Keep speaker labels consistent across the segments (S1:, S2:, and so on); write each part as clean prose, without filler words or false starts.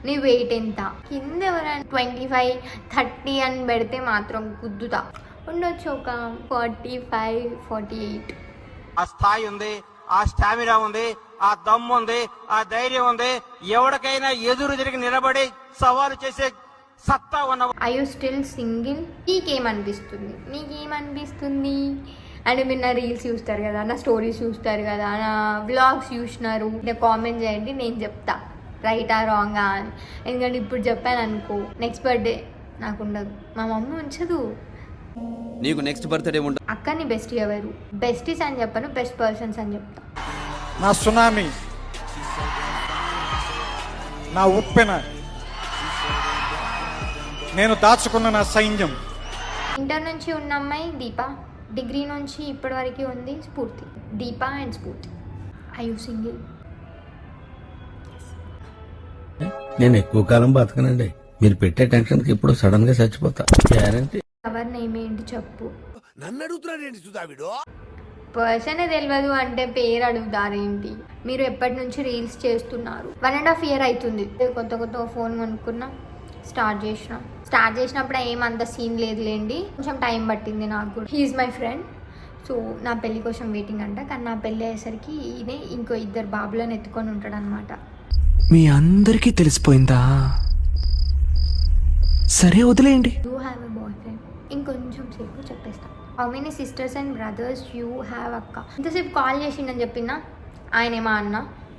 S1: నీ వెయిట్ ఎంత, కింద ఎవరైనా 25, 30 అని పెడితే మాత్రం గుద్దుతా. ఉండొచ్చు ఒక 45, 48.
S2: ఆ స్థాయి ఉంది, ఆ స్టామినా ఉంది, ఆ దమ్ము ఉంది, ఆ ధైర్యం ఉంది, ఎవరికైనా ఎదురు తిరిగి నిలబడి సవాలు చేసే సత్తా ఉన్న.
S1: I you still single? నీకేమనిపిస్తుంది? అంటే మీరు నా రీల్స్ చూస్తారు కదా, నా స్టోరీస్ చూస్తారు కదా, నా వ్లాగ్స్ చూసినారు, కామెంట్ చేయండి, నేను చెప్తా రైటా రాంగా అని. ఎందుకంటే ఇప్పుడు చెప్పాను అనుకో, నెక్స్ట్ బర్త్డే నాకు ఉండదు, మా మమ్మీ ఉంచదు.
S3: నీకు నెక్స్ట్ బర్త్డే ఉండదు.
S1: అక్కని బెస్ట్ ఎవరు? బెస్టీస్ అని చెప్పను, బెస్ట్ పర్సన్స్ అని చెప్తా.
S4: నా సునామీ, నా ఉప్పెన, నేను దాచుకున్న నా సైన్యం.
S1: ఇంటర్ నుంచి ఉన్న అమ్మాయి దీప, డిగ్రీ నుంచి ఇప్పటి వరకు ఉంది స్ఫూర్తి. దీప అండ్ స్ఫూర్తి. I you single?
S5: నేను ఎక్కువ కాలం బతకనండి. మీరు పెట్టే టెన్షన్కి ఇప్పుడు సడన్ గా చచ్చిపోతా. గ్యారంటీ.
S1: ఎవరి నేమ్ ఏంటి చెప్పు.
S6: నన్ను అడుగుతున్నాడేంటి సుధావిడు?
S1: పర్సనే తెలియదు అంటే పేరు అడుగుతారేంటి? మీరు ఎప్పటి నుంచి రీల్స్ చేస్తున్నారు? 1.5 year అవుతుంది. కొత్త ఫోన్ కొనుక్కున్నా, స్టార్ట్ చేసినప్పుడు ఏమంత సీన్ లేదులేండి, కొంచెం టైం పట్టింది నాకు కూడా. He's my friend. సో నా పెళ్లి కోసం వెయిటింగ్ అంట. కానీ నా పెళ్ళి అయ్యేసరికి ఈయనే ఇంకో 2 బాబులను ఎత్తుకొని ఉంటాడు అనమాట.
S7: మీ అందరికీ తెలిసిపోయిందా? సరే వదిలేయండి.
S1: You have a boy friend? ఇంకొంచెం సేపు చెప్పేస్తా. How many sisters and brothers you have అక్క? ఇంతసేపు కాల్ చేసిండని చెప్పినా, ఆయనేమో అన్న,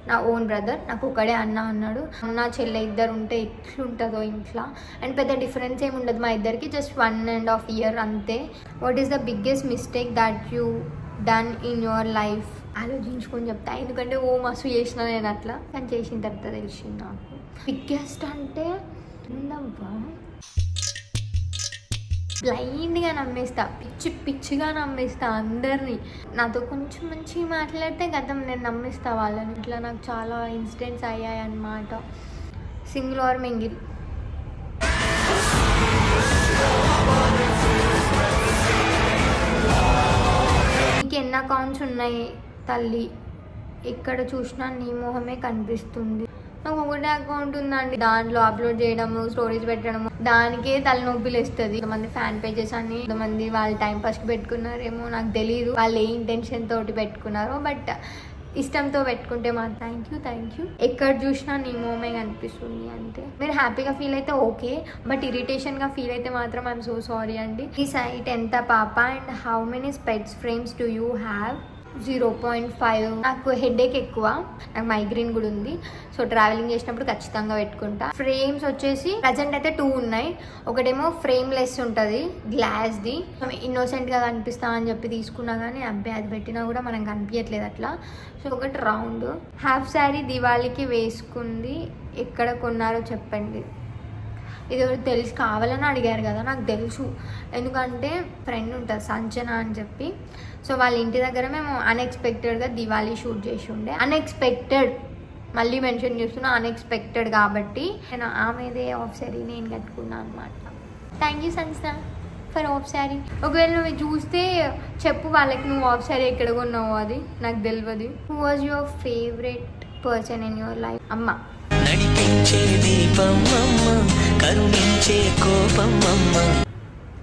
S1: నా ఓన్ బ్రదర్, నాకు ఒకడే అన్న అన్నాడు. అన్న చెల్లె 2 ఉంటే ఎట్లుంటుందో ఇంట్లో. అండ్ పెద్ద డిఫరెన్స్ ఏమి ఉండదు మా ఇద్దరికి, జస్ట్ 1.5 year అంతే. What is the biggest mistake that you done in your life? ఆలోచించుకొని చెప్తా, ఎందుకంటే మస్తు చేసిన నేను అట్లా, కానీ చేసిన తర్వాత తెలిసింది నాకు. బిగ్గెస్ట్ అంటే బ్లైండ్గా నమ్మేస్తా, పిచ్చిగా నమ్మేస్తా అందరినీ. నాతో కొంచెం మంచిగా మాట్లాడితే గతం నేను నమ్మేస్తా వాళ్ళని. ఇట్లా నాకు చాలా ఇన్సిడెంట్స్ అయ్యాయి అన్నమాట. Single or mingle? నీకు ఎన్ని అకౌంట్స్ ఉన్నాయి తల్లి? ఎక్కడ చూసినా నీ మొహమే కనిపిస్తుంది. నాకు ఒకటే అకౌంట్ ఉందండి, దాంట్లో అప్లోడ్ చేయడము, స్టోరీస్ పెట్టడము, దానికే తలనొప్పిలు వేస్తుంది. కొంతమంది ఫ్యాన్ పేజెస్ అని, కొంతమంది వాళ్ళు టైం పాస్కి పెట్టుకున్నారేమో, నాకు తెలియదు వాళ్ళు ఏ ఇంటెన్షన్ తోటి పెట్టుకున్నారో, బట్ ఇష్టంతో పెట్టుకుంటే మాత్రం థ్యాంక్ యూ. ఎక్కడ చూసినా నీ మోమే కనిపిస్తుంది అంతే. మీరు హ్యాపీగా ఫీల్ అయితే ఓకే, బట్ ఇరిటేషన్గా ఫీల్ అయితే మాత్రం ఐఎమ్ సో సారీ అండి. ఈ సైట్ ఎంత పాప? And how many specs frames do you have? 0.5. నాకు హెడేక్ ఎక్కువ, నాకు మైగ్రేన్ కూడా ఉంది. సో ట్రావెలింగ్ చేసినప్పుడు ఖచ్చితంగా పెట్టుకుంటా. ఫ్రేమ్స్ వచ్చేసి ప్రజెంట్ అయితే 2 ఉన్నాయి. ఒకటేమో ఫ్రేమ్లెస్ ఉంటుంది, గ్లాస్ది, ఇన్నోసెంట్గా కనిపిస్తా అని చెప్పి తీసుకున్నా, కానీ అబ్బాయి అది పెట్టినా కూడా మనం కనిపించట్లేదు అట్లా. సో ఒకటి రౌండ్ హాఫ్ శారీ దివాళీకి వేసుకుంది, ఎక్కడ కొన్నారో చెప్పండి. ఇది తెలిసి కావాలని అడిగారు కదా, నాకు తెలుసు. ఎందుకంటే ఫ్రెండ్ ఉంటుంది సంచన అని చెప్పి, సో వాళ్ళ ఇంటి దగ్గర మేము అన్ఎక్స్పెక్టెడ్గా దివాళీ షూట్ చేసి ఉండే. అన్ఎక్స్పెక్టెడ్, మళ్ళీ మెన్షన్ చేస్తున్నా, అన్ఎక్స్పెక్టెడ్ కాబట్టి నేను ఆమెదే ఆఫ్ శారీ నేను కట్టుకున్నాను అనమాట. Thank you సంచన for of sari. ఒకవేళ నువ్వు చూస్తే చెప్పు వాళ్ళకి, నువ్వు ఆఫ్ శారీ ఎక్కడ కొన్నావు, అది నాకు తెలియదు. Who was your favourite person in your life? అమ్మ.
S8: నడిపించే దీపం అమ్మ, కరుణించే కోపం అమ్మ.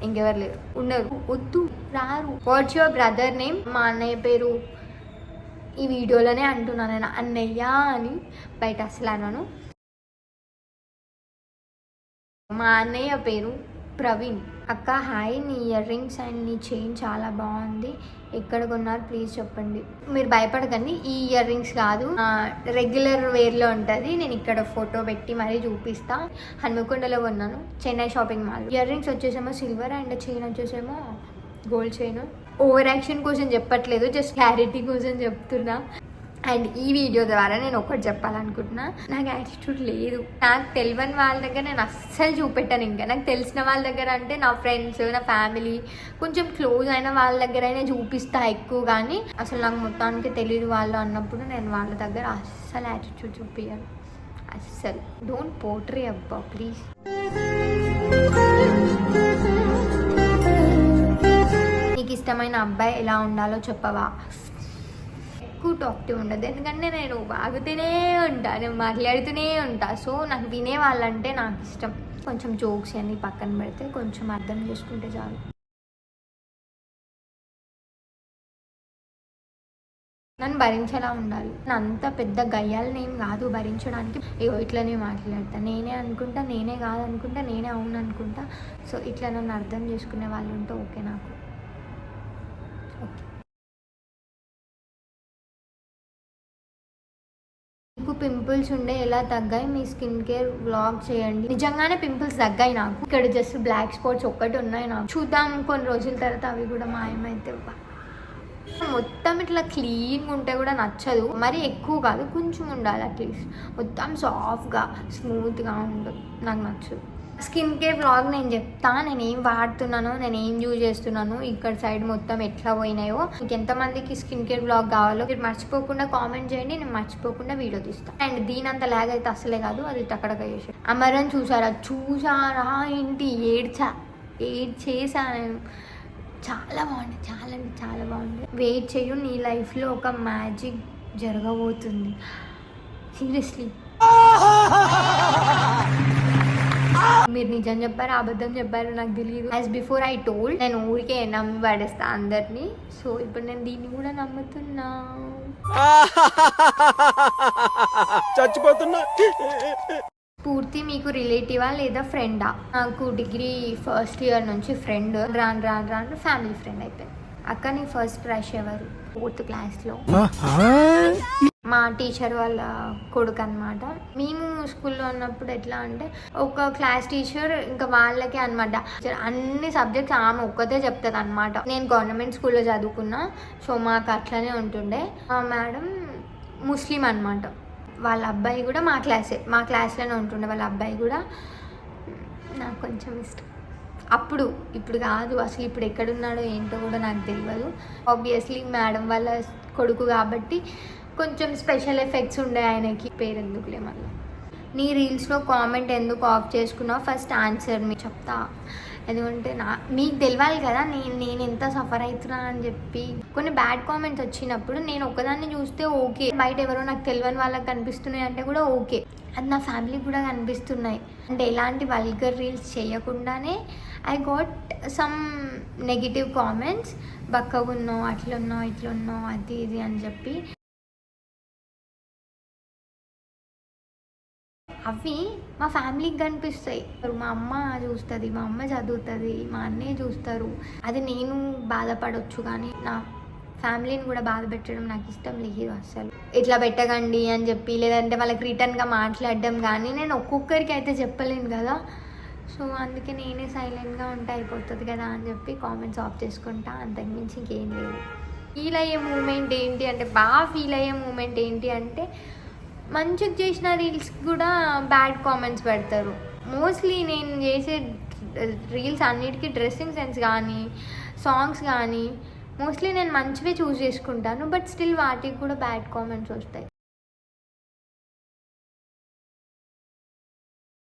S1: ఇంకెవరు లేరు, ఉండరు, వద్దు, రారు. What's your brother name? మా అన్నయ్య పేరు ఈ వీడియోలోనే అంటున్నాను నేను అన్నయ్య అని, బయట అసలు అన్నాను. మా అన్నయ్య పేరు ప్రవీణ్. అక్క హాయ్, నీ ఇయర్ రింగ్స్ అండ్ నీ చైన్ చాలా బాగుంది, ఎక్కడ కొన్నారు ప్లీజ్ చెప్పండి. మీరు భయపడకండి, ఈ ఇయర్ రింగ్స్ కాదు, రెగ్యులర్ వేర్లో ఉంటుంది. నేను ఇక్కడ ఫోటో పెట్టి మరీ చూపిస్తా. హన్మకొండలో కొన్నాను, Chennai shopping mall. Earrings వచ్చేసేమో సిల్వర్ అండ్ చైన్ వచ్చేసేమో గోల్డ్ చైన్. ఓవర్ యాక్షన్ కోసం చెప్పట్లేదు, జస్ట్ క్లారిటీ కోసం చెప్తున్నా. అండ్ ఈ వీడియో ద్వారా నేను ఒకటి చెప్పాలనుకుంటున్నా, నాకు యాటిట్యూడ్ లేదు. నాకు తెలియని వాళ్ళ దగ్గర నేను అస్సలు చూపెట్టాను. ఇంకా నాకు తెలిసిన వాళ్ళ దగ్గర అంటే నా ఫ్రెండ్స్, నా ఫ్యామిలీ, కొంచెం క్లోజ్ అయిన వాళ్ళ దగ్గర అయినా చూపిస్తా ఎక్కువ. కానీ అసలు నాకు మొత్తానికి తెలియదు వాళ్ళు అన్నప్పుడు నేను వాళ్ళ దగ్గర అస్సలు యాటిట్యూడ్ చూపించాను, అస్సలు. డోంట్ పోర్ట్రే అబ్బా ప్లీజ్. నీకు ఇష్టమైన అబ్బాయి ఎలా ఉండాలో చెప్పవా? ఎక్కువ టాక్టివ్ ఉండదు, ఎందుకంటే నేను బాగుతూనే ఉంటా, నేను మాట్లాడుతూనే ఉంటా. సో నాకు వినే వాళ్ళంటే నాకు ఇష్టం. కొంచెం జోక్స్ అన్ని పక్కన పెడితే కొంచెం అర్థం చేసుకుంటే చాలు. నన్ను భరించేలా ఉండాలి. అంత పెద్ద గయ్యాలనేం కాదు భరించడానికి. ఇట్లనే మాట్లాడతా, నేనే అనుకుంటా, నేనే కాదు అనుకుంటా, నేనే అవును అనుకుంటా. సో ఇట్లా నన్ను అర్థం చేసుకునే వాళ్ళు ఉంటే ఓకే నాకు. ఓకే. మీకు పింపుల్స్ ఉండే ఎలా తగ్గాయి, మీ స్కిన్ కేర్ వ్లాగ్ చేయండి. నిజంగానే పింపుల్స్ తగ్గాయి నాకు. ఇక్కడ జస్ట్ బ్లాక్ స్పాట్స్ ఒక్కటి ఉన్నాయి నాకు. చూద్దాం కొన్ని రోజుల తర్వాత అవి కూడా మాయమైతే. మొత్తం ఇట్లా క్లీన్గా ఉంటే కూడా నచ్చదు, మరి ఎక్కువ కాదు, కొంచెం ఉండాలి అట్లీస్ట్. మొత్తం సాఫ్ట్గా స్మూత్గా ఉండదు, నాకు నచ్చదు. స్కిన్ కేర్ వ్లాగ్ నేను చెప్తా, నేను ఏం వాడుతున్నానో, నేను ఏం యూజ్ చేస్తున్నాను, ఇక్కడ సైడ్ మొత్తం ఎట్లా పోయినాయో. మీకు ఎంతమందికి స్కిన్ కేర్ వ్లాగ్ కావాలో మీరు మర్చిపోకుండా కామెంట్ చేయండి, నేను మర్చిపోకుండా వీడియో తీస్తాను. అండ్ దీని అంత లాగ్ అయితే అసలే కాదు, అది టక్కడక చేసి. అమరన్ చూసారా ఏంటి, ఏడ్చేసా నేను. చాలా బాగుంది, చాలా అంటే చాలా బాగుంది. వెయిట్ చేయు, నీ లైఫ్లో ఒక మ్యాజిక్ జరగబోతుంది. సీరియస్లీ మీరు నిజం చెప్పారు అబద్ధం చెప్పారు నాకు తెలియదు. యాజ్ బిఫోర్ ఐ టోల్డ్, నేను ఊరికే నమ్మి పడేస్తా అందరినీ. సో ఇప్పుడు నేను దీన్ని కూడా నమ్ముతున్నా.
S6: చచ్చిపోతున్నా.
S1: పూర్తి మీకు రిలేటివా లేదా ఫ్రెండా? నాకు డిగ్రీ ఫస్ట్ ఇయర్ నుంచి ఫ్రెండ్, రాను ఫ్యామిలీ ఫ్రెండ్ అయిపోయింది. అక్క నీ ఫస్ట్ క్రష్ ఎవరు? 4th క్లాస్లో మా టీచర్ వాళ్ళ కొడుకు అనమాట. మేము స్కూల్లో ఉన్నప్పుడు ఎట్లా అంటే ఒక క్లాస్ టీచర్ ఇంకా వాళ్ళకే అనమాట అన్ని సబ్జెక్ట్స్ ఆమె ఒక్కతే చెప్తుంది అనమాట. నేను గవర్నమెంట్ స్కూల్లో చదువుకున్నా, సో మాకు అట్లనే ఉంటుండే. మా మేడం ముస్లిం అనమాట, వాళ్ళ అబ్బాయి కూడా మా క్లాస్లోనే ఉంటుండే. వాళ్ళ అబ్బాయి కూడా నాకు కొంచెం ఇష్టం అప్పుడు, ఇప్పుడు కాదు అసలు. ఇప్పుడు ఎక్కడున్నాడో ఏంటో కూడా నాకు తెలియదు. ఆబ్వియస్లీ మేడం వాళ్ళ కొడుకు కాబట్టి కొంచెం స్పెషల్ ఎఫెక్ట్స్ ఉండే ఆయనకి. పేరు ఎందుకులే మళ్ళీ. నీ రీల్స్లో కామెంట్ ఎందుకు ఆఫ్ చేసుకున్నావు? ఫస్ట్ ఆన్సర్ మీకు చెప్తా, ఎందుకంటే మీకు తెలియాలి కదా నేను ఎంత సఫర్ అవుతున్నా అని చెప్పి. కొన్ని బ్యాడ్ కామెంట్స్ వచ్చినప్పుడు నేను ఒక్కదాన్ని చూస్తే ఓకే, బయట ఎవరో నాకు తెలియని వాళ్ళకి కనిపిస్తున్నాయి అంటే కూడా ఓకే, అది నా ఫ్యామిలీకి కూడా కనిపిస్తున్నాయి. అంటే ఎలాంటి వల్గర్ రీల్స్ చేయకుండానే I got some negative comments, బక్కగున్నావు, అట్లున్నావు, ఇట్లున్నావు, అది ఇది అని చెప్పి. అవి మా ఫ్యామిలీకి కనిపిస్తాయి. మా అమ్మ చూస్తుంది, మా అమ్మ చదువుతుంది, మా అన్నయ్య చూస్తారు. అది నేను బాధపడవచ్చు, కానీ నా ఫ్యామిలీని కూడా బాధ పెట్టడం నాకు ఇష్టం లేదు అసలు. ఇట్లా పెట్టకండి అని చెప్పి, లేదంటే వాళ్ళకి రిటర్న్గా మాట్లాడడం కానీ నేను ఒక్కొక్కరికి అయితే చెప్పలేను కదా. సో అందుకే నేనే సైలెంట్గా ఉంటే అయిపోతుంది కదా అని చెప్పి కామెంట్స్ ఆఫ్ చేసుకుంటా, అంతకుమించి ఇంకేం లేదు. ఫీల్ అయ్యే మూమెంట్ ఏంటి అంటే, బాగా ఫీల్ అయ్యే మూమెంట్ ఏంటి అంటే, మంచిగా చేసిన రీల్స్కి కూడా బ్యాడ్ కామెంట్స్ పెడతారు. మోస్ట్లీ నేను చేసే రీల్స్ అన్నిటికీ డ్రెస్సింగ్ సెన్స్ కానీ సాంగ్స్ కానీ మోస్ట్లీ నేను మంచివే చూస్ చేసుకుంటాను, బట్ స్టిల్ వాటికి కూడా బ్యాడ్ కామెంట్స్ వస్తాయి.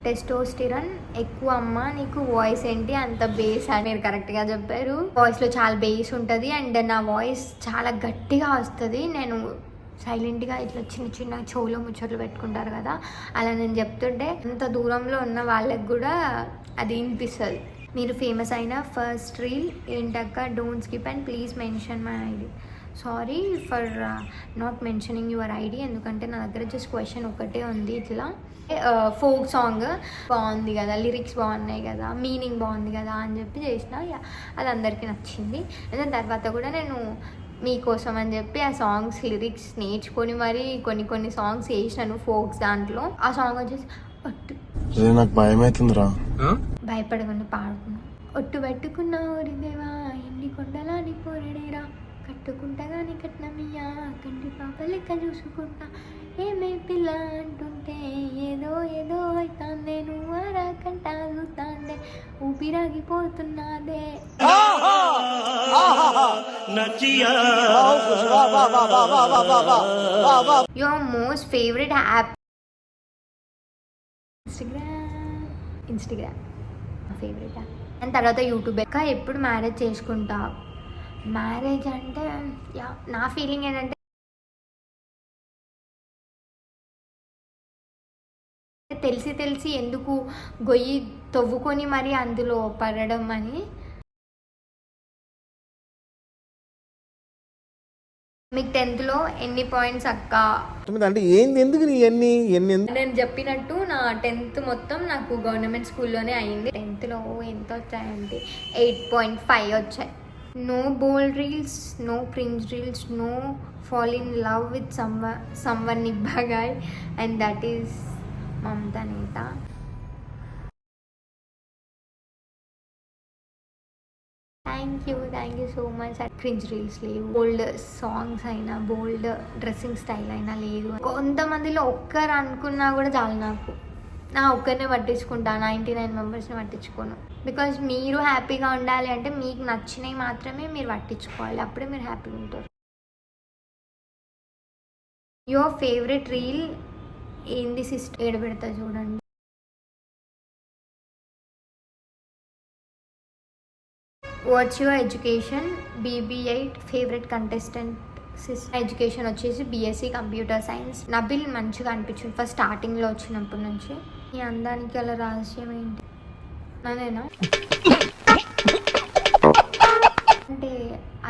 S1: టెస్టోస్టిరాన్ ఎక్కువ అమ్మ, నీకు వాయిస్ ఏంటి అంత బేస్ అని మీరు కరెక్ట్గా చెప్పారు. వాయిస్లో చాలా బేస్ ఉంటుంది అండ్ నా వాయిస్ చాలా గట్టిగా వస్తుంది. నేను సైలెంట్గా ఇట్లా చిన్న చిన్న చెవులో ముచ్చట్లు పెట్టుకుంటారు కదా, అలా నేను చెప్తుంటే అంత దూరంలో ఉన్న వాళ్ళకి కూడా అది వినిపిస్తుంది. మీరు ఫేమస్ అయిన ఫస్ట్ రీల్ ఏంటక్క? Don't skip and please mention my ID. Sorry for not mentioning your ID, ఎందుకంటే నా దగ్గర జస్ట్ క్వశ్చన్ ఒకటే ఉంది. ఇట్లా ఫోక్ సాంగ్ బాగుంది కదా, లిరిక్స్ బాగున్నాయి కదా, మీనింగ్ బాగుంది కదా అని చెప్పి చేసిన. అది అందరికీ నచ్చింది. దాని తర్వాత కూడా నేను మీకోసం అని చెప్పి ఆ సాంగ్స్ లిరిక్స్ నేర్చుకొని మరి కొన్ని సాంగ్స్ వేసినాను ఫోక్స్. దాంట్లో ఆ సాంగ్ వచ్చేసి
S6: నాకు భయం అవుతుందిరా.
S1: భయపడకుండా పాడుకున్నా. ఒట్టు పెట్టుకున్న ఊరిదేవా ఎన్ని కొండలాని పోరడేరా, కట్టుకుంటా కానీ కట్నమియా కంటి పాప లెక్క చూసుకుంటా, ఏమే పిల్ల అంటుంటే ఏదో ఏదో అవుతాందే, నువ్వు రాకంట చూస్తాందే, ఊపిరాగిపోతున్నాదే. Your most favourite app? Instagram నా ఫేవరెట్ యాప్. అండ్ తర్వాత యూట్యూబ్. ఇంకా ఎప్పుడు మ్యారేజ్ చేసుకుంటా? మ్యారేజ్ అంటే నా ఫీలింగ్ ఏంటంటే తెలిసి ఎందుకు గొయ్యి తవ్వుకొని మరి అందులో పడడం అని. మీకు 10th లో ఎన్ని పాయింట్స్ అక్క?
S6: అంటే ఏంది, ఎందుకు నీ ఎన్ని
S1: నేను చెప్పినట్టు నా 10th మొత్తం నాకు గవర్నమెంట్ స్కూల్లోనే అయింది. 10th లో ఎంత వచ్చాయంటే 8.5 వచ్చాయి. No bold reels, no cringe reels, no fall in love with someone నిబ్బాగాయ్ and that is Mamata Neta. Thank you so much. Cringe reels లేవు, బోల్డ్ సాంగ్స్ అయినా, బోల్డ్ డ్రెస్సింగ్ స్టైల్ అయినా లేదు. కొంతమందిలో ఒక్కరు అనుకున్నా కూడా చాలు నాకు. నా ఒక్కరినే పట్టించుకుంటా, 99 మెంబర్స్ని పట్టించుకోను. బికాజ్ మీరు హ్యాపీగా ఉండాలి అంటే మీకు నచ్చినవి మాత్రమే మీరు పట్టించుకోవాలి, అప్పుడే మీరు హ్యాపీగా ఉంటారు. యువర్ ఫేవరెట్ రీల్ ఏంది సిస్టర్? ఏడబెడతా చూడండి. What's your education? BB8. Favourite contestant education వచ్చేసి BSc కంప్యూటర్ సైన్స్. నబిల్ మంచిగా అనిపించింది ఫస్ట్ స్టార్టింగ్లో వచ్చినప్పటి నుంచి. ఈ అందానికి అలా రహస్యం ఏంటి? నానేనా అంటే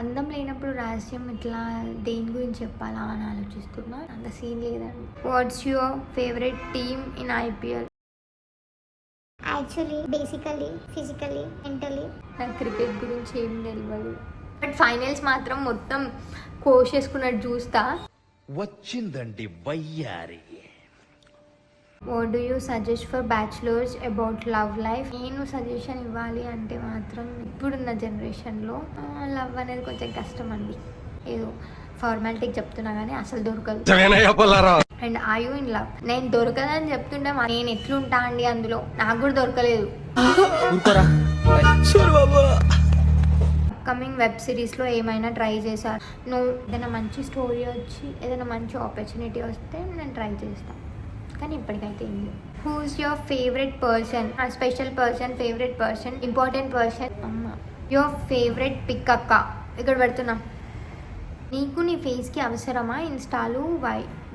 S1: అందం లేనప్పుడు రహస్యం ఇట్లా దేని గురించి చెప్పాలా అని ఆలోచిస్తున్నా. అంత సీన్ లేదండి. What's your favourite team in IPL?
S9: Actually basically physically mentally
S1: నాకు క్రికెట్ గురించి ఏం తెలియదు, బట్ ఫైనల్స్ మాత్రం మొత్తం కోసేసుకున్నట్టు చూస్తా.
S5: వచ్చిందండి వయ్యారి.
S1: What do you suggest for bachelors about love life? నేను సజెషన్ ఇవ్వాలి అంటే మాత్రం ఇప్పుడున్న జనరేషన్లో లవ్ అనేది కొంచెం కష్టం అండి. ఏదో ఫార్మాలిటీకి చెప్తున్నా కానీ అసలు దొరకదు. And I you in love? నేను దొరకదని చెప్తుంటే నేను ఎట్లుంటా అండి అందులో? నాకు కూడా దొరకలేదు. అప్కమింగ్ వెబ్ సిరీస్లో ఏమైనా ట్రై చేశారు? నువ్వు ఏదైనా మంచి స్టోరీ వచ్చి ఏదైనా మంచి ఆపర్చునిటీ వస్తే నేను ట్రై చేస్తాను, కానీ ఇప్పటికైతే ఏం లేదు. Who's your favourite person? Special person, favourite person, important person. అమ్మ యువర్ ఫేవరెట్ పిక్ అక్క? ఇక్కడ పెడుతున్నా. నీకు నీ ఫేస్కి అవసరమా ఇన్స్టాలు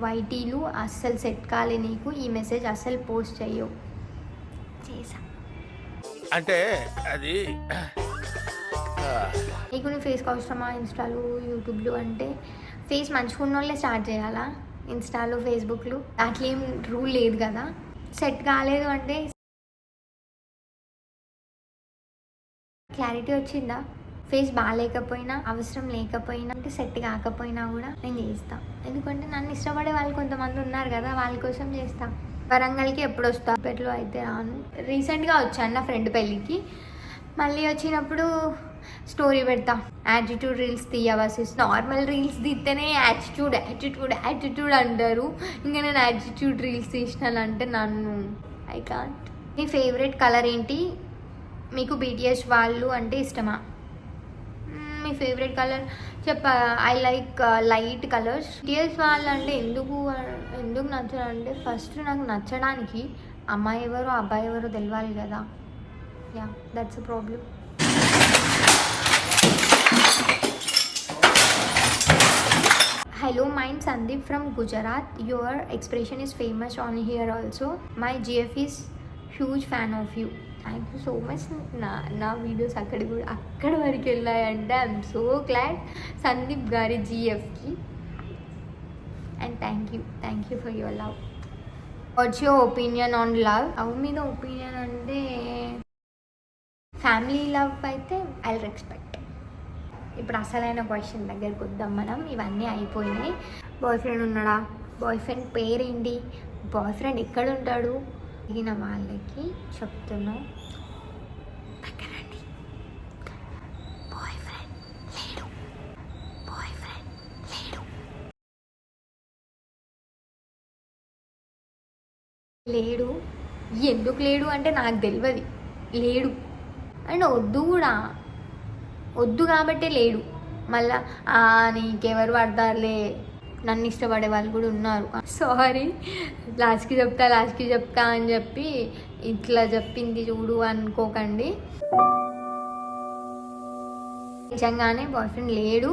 S1: వైటీలు? అస్సలు సెట్ కాలే నీకు. ఈ మెసేజ్ అస్సలు పోస్ట్ చెయ్యవు. చేసా
S5: అంటే అది
S1: నీకు నీ ఫేస్కి అవసరమా ఇన్స్టాలు యూట్యూబ్లు? అంటే ఫేస్ మంచిగా ఉన్న వాళ్ళే స్టార్ట్ చేయాలా ఇన్స్టాలు ఫేస్బుక్లు? అట్లా ఏం రూల్ లేదు కదా. సెట్ కాలేదు అంటే క్లారిటీ వచ్చిందా? ఫేస్ బాగాలేకపోయినా, అవసరం లేకపోయినా, అంటే సెట్ కాకపోయినా కూడా నేను చేస్తాను. ఎందుకంటే నన్ను ఇష్టపడే వాళ్ళు కొంతమంది ఉన్నారు కదా, వాళ్ళ కోసం చేస్తాను. వరంగల్కి ఎప్పుడు వస్తా? పెట్లో అయితే రాను. రీసెంట్గా వచ్చాను నా ఫ్రెండ్ పెళ్ళికి. మళ్ళీ వచ్చినప్పుడు స్టోరీ పెడతా. యాటిట్యూడ్ రీల్స్ తీయవా సిస్? నార్మల్ రీల్స్ తీస్తేనే యాటిట్యూడ్ అంటారు. ఇంకా నేను యాటిట్యూడ్ రీల్స్ తీసినానంటే నన్ను ఐ కాంట్. మీ ఫేవరెట్ కలర్ ఏంటి? మీకు BTS వాళ్ళు అంటే ఇష్టమా? మీ favourite colour I like light colours. BTS వాళ్ళు అంటే ఎందుకు నచ్చడంటే, ఫస్ట్ నాకు నచ్చడానికి అమ్మాయి ఎవరో అబ్బాయి ఎవరో తెలియాలి కదా. Yeah, that's a problem. Hello, mine Sandeep from Gujarat. Your expression is famous on here also. My GF is huge fan of you. Thank you so much. నా వీడియోస్ అక్కడి వరకు వెళ్ళాయంటే ఐఎమ్ సో గ్లాడ్ సందీప్ గారి GFకి. And thank you for your love. What's your opinion on love? Love మీద opinion అంటే family love అయితే I respect. ఇప్పుడు అసలైన క్వశ్చన్ దగ్గరికి వద్దాం మనం. ఇవన్నీ అయిపోయినాయి. బాయ్ ఫ్రెండ్ ఉన్నాడా? బాయ్ ఫ్రెండ్ పేరేంటి? బాయ్ ఫ్రెండ్ ఎక్కడ ఉంటాడు? అడిగిన వాళ్ళకి చెప్తున్నా, దగ్గరండి. బాయ్ ఫ్రెండ్ లేడు. ఎందుకు లేడు అంటే నాకు తెలియదు. లేడు అండ్ వద్దు కాబట్టే లేడు. మళ్ళా నీకెవరు పడతారులే, నన్ను ఇష్టపడే వాళ్ళు కూడా ఉన్నారు. సారీ, లాస్ట్కి చెప్తా అని చెప్పి ఇట్లా చెప్పింది చూడు అనుకోకండి. నిజంగానే బాయ్ ఫ్రెండ్ లేడు.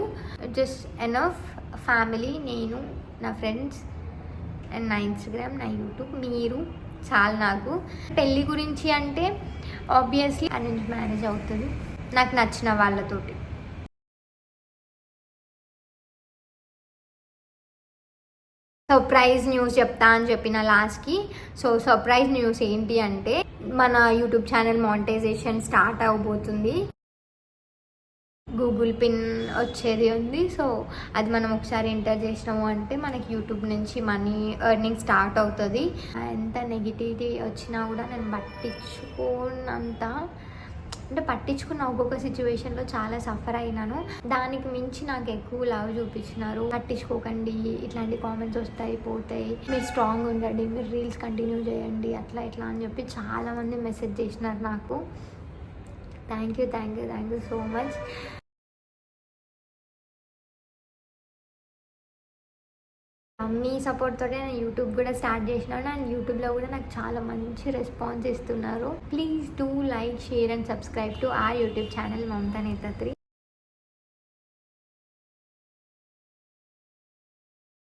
S1: జస్ట్ ఎనఫ్ ఫ్యామిలీ, నేను, నా ఫ్రెండ్స్ అండ్ నా ఇన్స్టాగ్రామ్, నా యూట్యూబ్. మీరు చాలు నాకు. పెళ్ళి గురించి అంటే ఆబ్వియస్లీ అరేంజ్ మ్యారేజ్ అవుతుంది నాకు నచ్చిన వాళ్ళతోటి. సర్ప్రైజ్ న్యూస్ చెప్తా అని చెప్పిన లాస్ట్కి. సో సర్ప్రైజ్ న్యూస్ ఏంటి అంటే మన యూట్యూబ్ ఛానల్ మానిటైజేషన్ స్టార్ట్ అవబోతుంది. గూగుల్ పిన్ వచ్చేది ఉంది. సో అది మనం ఒకసారి ఎంటర్ చేసినాము అంటే మనకి యూట్యూబ్ నుంచి మనీ ఎర్నింగ్ స్టార్ట్ అవుతుంది. ఎంత నెగిటివిటీ వచ్చినా కూడా నేను పట్టించుకున్న ఒక్కొక్క సిచ్యువేషన్లో చాలా సఫర్ అయినాను. దానికి మించి నాకు ఎక్కువ లవ్ చూపించినారు. పట్టించుకోకండి, ఇట్లాంటి కామెంట్స్ వస్తాయి పోతాయి, మీరు స్ట్రాంగ్ ఉండండి, మీరు రీల్స్ కంటిన్యూ చేయండి, అట్లా ఇట్లా అని చెప్పి చాలామంది మెసేజ్ చేసినారు నాకు. Thank you so much. Me support తోటే నేను యూట్యూబ్ కూడా స్టార్ట్ చేసినాను. అండ్ యూట్యూబ్లో కూడా నాకు చాలా మంచి రెస్పాన్స్ ఇస్తున్నారు. Please do like, share and subscribe to our YouTube channel Mamata Neta 3.